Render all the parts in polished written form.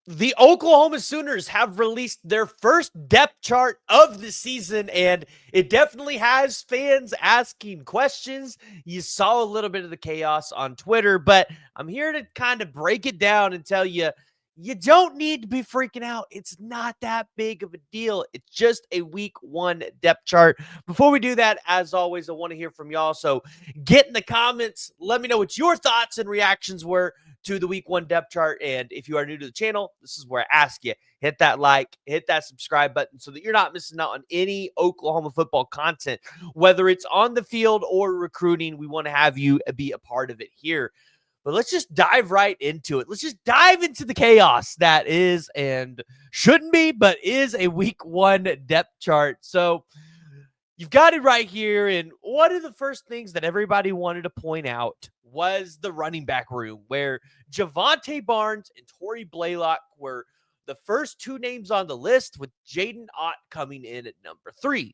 The Oklahoma Sooners have released their first depth chart of the season, and it definitely has fans asking questions. You saw a little bit of the chaos on Twitter, but I'm here to kind of break it down and tell you you don't need to be freaking out. It's not that big of a deal. It's just a week one depth chart. Before we do that, as always, I want to hear from y'all. So get in the comments. Let me know what your thoughts and reactions were to the week one depth chart. And if you are new to the channel, this is where I ask you, hit that like, hit that subscribe button so that you're not missing out on any Oklahoma football content, whether it's on the field or recruiting. We want to have you be a part of it here. But let's just dive right into it. Let's just dive into the chaos that is and shouldn't be, but is a week one depth chart. So you've got it right here. And one of the first things that everybody wanted to point out was the running back room, where Javante Barnes and Torrey Blaylock were the first two names on the list, with Jaden Ott coming in at number 3.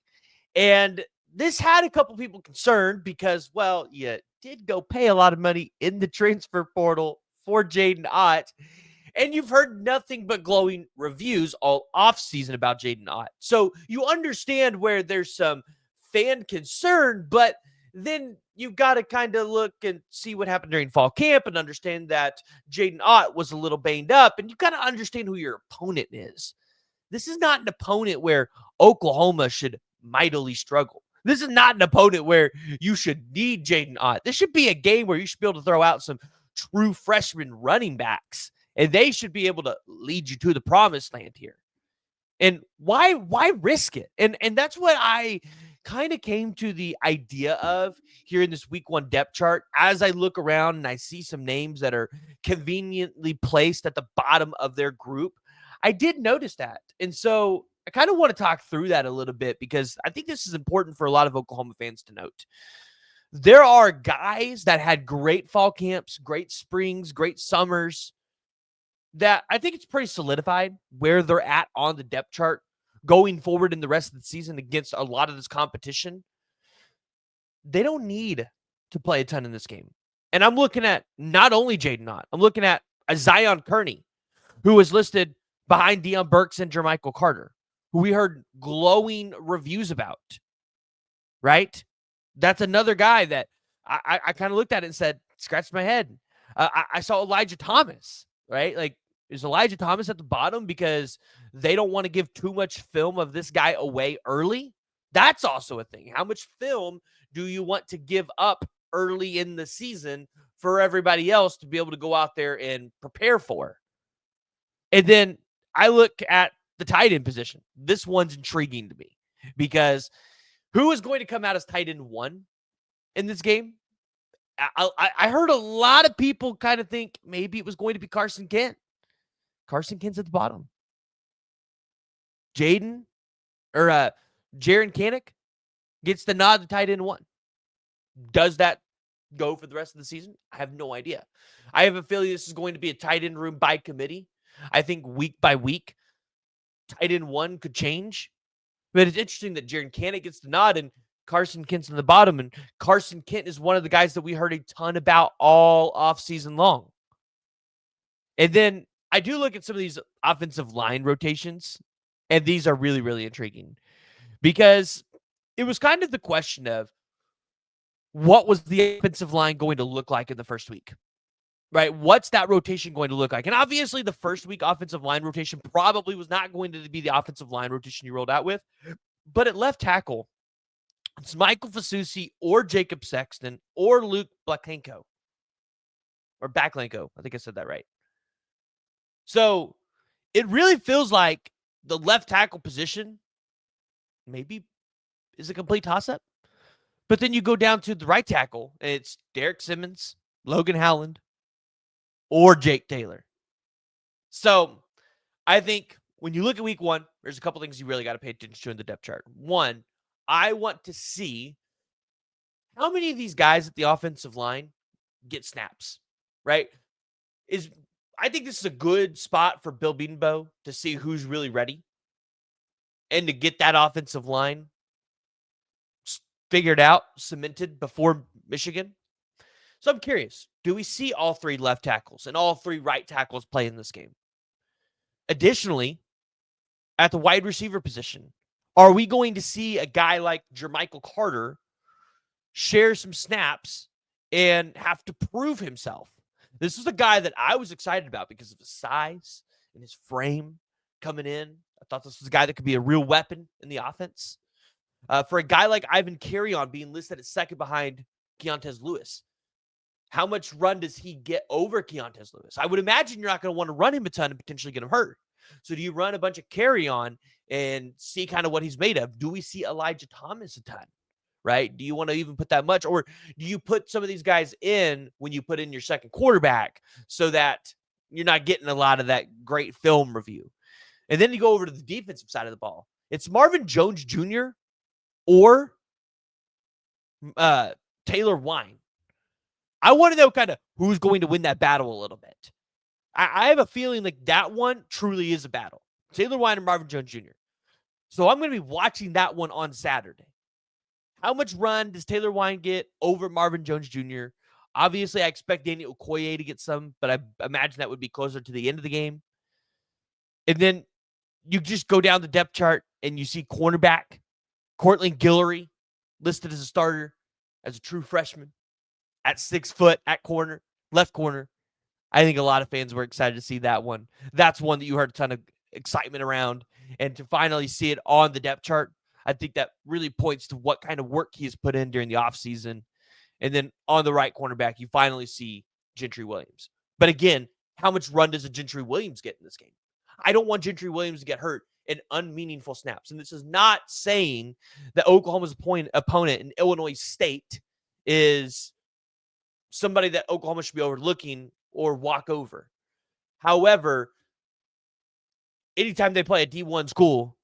And this had a couple people concerned because, well, you did go pay a lot of money in the transfer portal for Jaden Ott. And you've heard nothing but glowing reviews all offseason about Jaden Ott. So you understand where there's some fan concern, but then you've got to kind of look and see what happened during fall camp and understand that Jaden Ott was a little banged up, and you've got to understand who your opponent is. This is not an opponent where Oklahoma should mightily struggle. This is not an opponent where you should need Jaden Ott. This should be a game where you should be able to throw out some true freshman running backs, and they should be able to lead you to the promised land here. And why risk it? And that's what I kind of came to the idea of here in this week one depth chart. As I look around and I see some names that are conveniently placed at the bottom of their group, I did notice that. And so I kind of want to talk through that a little bit, because I think this is important for a lot of Oklahoma fans to note. There are guys that had great fall camps, great springs, great summers, that I think it's pretty solidified where they're at on the depth chart going forward in the rest of the season against a lot of this competition. They don't need to play a ton in this game. And I'm looking at not only Jaden Ott, I'm looking at a Zion Kearney, who was listed behind Deion Burks and Jermichael Carter, who we heard glowing reviews about, right? That's another guy that I kind of looked at it and said, scratched my head. I saw Elijah Thomas, right? Like, is Elijah Thomas at the bottom because they don't want to give too much film of this guy away early? That's also a thing. How much film do you want to give up early in the season for everybody else to be able to go out there and prepare for? And then I look at the tight end position. This one's intriguing to me, because who is going to come out as tight end 1 in this game? I heard a lot of people kind of think maybe it was going to be Carson Kent. Carson Kent's at the bottom. Jaron Kanak gets the nod to tight end 1. Does that go for the rest of the season? I have no idea. I have a feeling this is going to be a tight end room by committee. I think week by week, tight end 1 could change. But it's interesting that Jaron Kanak gets the nod and Carson Kent's in the bottom. And Carson Kent is one of the guys that we heard a ton about all offseason long. And then I do look at some of these offensive line rotations, and these are really, really intriguing, because it was kind of the question of what was the offensive line going to look like in the first week, right? What's that rotation going to look like? And obviously the first week offensive line rotation probably was not going to be the offensive line rotation you rolled out with, but at left tackle, it's Michael Fasusi or Jacob Sexton or Luke Baklenko, or Baklenko. I think I said that right. So it really feels like the left tackle position maybe is a complete toss-up. But then you go down to the right tackle, and it's Derek Simmons, Logan Howland, or Jake Taylor. So I think when you look at week one, there's a couple things you really got to pay attention to in the depth chart. One, I want to see how many of these guys at the offensive line get snaps, right? I think this is a good spot for Bill Bedenbaugh to see who's really ready and to get that offensive line figured out, cemented before Michigan. So I'm curious, do we see all 3 left tackles and all 3 right tackles play in this game? Additionally, at the wide receiver position, are we going to see a guy like Jermichael Carter share some snaps and have to prove himself? This is a guy that I was excited about because of his size and his frame coming in. I thought this was a guy that could be a real weapon in the offense. For a guy like Ivan Carrion being listed at second behind Keontez Lewis, how much run does he get over Keontez Lewis? I would imagine you're not going to want to run him a ton and potentially get him hurt. So do you run a bunch of Carrion and see kind of what he's made of? Do we see Elijah Thomas a ton? Right? Do you want to even put that much? Or do you put some of these guys in when you put in your second quarterback so that you're not getting a lot of that great film review? And then you go over to the defensive side of the ball. It's Marvin Jones Jr. or Taylor Wine. I want to know kind of who's going to win that battle a little bit. I have a feeling like that one truly is a battle. Taylor Wine and Marvin Jones Jr. So I'm going to be watching that one on Saturday. How much run does Taylor Wine get over Marvin Jones Jr.? Obviously, I expect Daniel Okoye to get some, but I imagine that would be closer to the end of the game. And then you just go down the depth chart and you see cornerback Cortland Guillory listed as a starter, as a true freshman, at 6 foot, at corner, left corner. I think a lot of fans were excited to see that one. That's one that you heard a ton of excitement around. And to finally see it on the depth chart, I think that really points to what kind of work he has put in during the offseason. And then on the right cornerback, you finally see Gentry Williams. But again, how much run does a Gentry Williams get in this game? I don't want Gentry Williams to get hurt in unmeaningful snaps. And this is not saying that Oklahoma's opponent in Illinois State is somebody that Oklahoma should be overlooking or walk over. However, anytime they play a D1 school,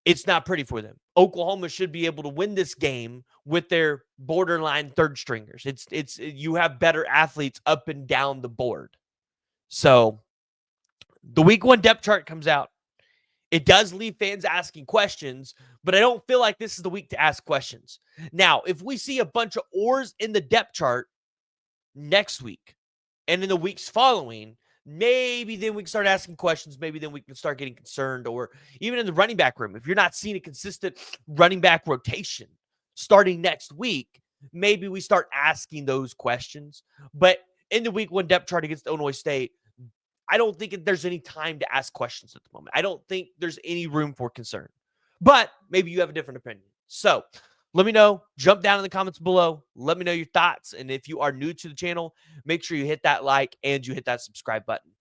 it's not pretty for them. Oklahoma should be able to win this game with their borderline third stringers. It's you have better athletes up and down the board. So the week 1 depth chart comes out. It does leave fans asking questions, but I don't feel like this is the week to ask questions. Now, if we see a bunch of oars in the depth chart next week and in the weeks following, maybe then we can start asking questions. Maybe then we can start getting concerned. Or even in the running back room, if you're not seeing a consistent running back rotation starting next week, maybe we start asking those questions. But in the week 1 depth chart against Illinois State, I don't think there's any time to ask questions at the moment. I don't think there's any room for concern. But maybe you have a different opinion. So let me know. Jump down in the comments below. Let me know your thoughts. And if you are new to the channel, make sure you hit that like and you hit that subscribe button.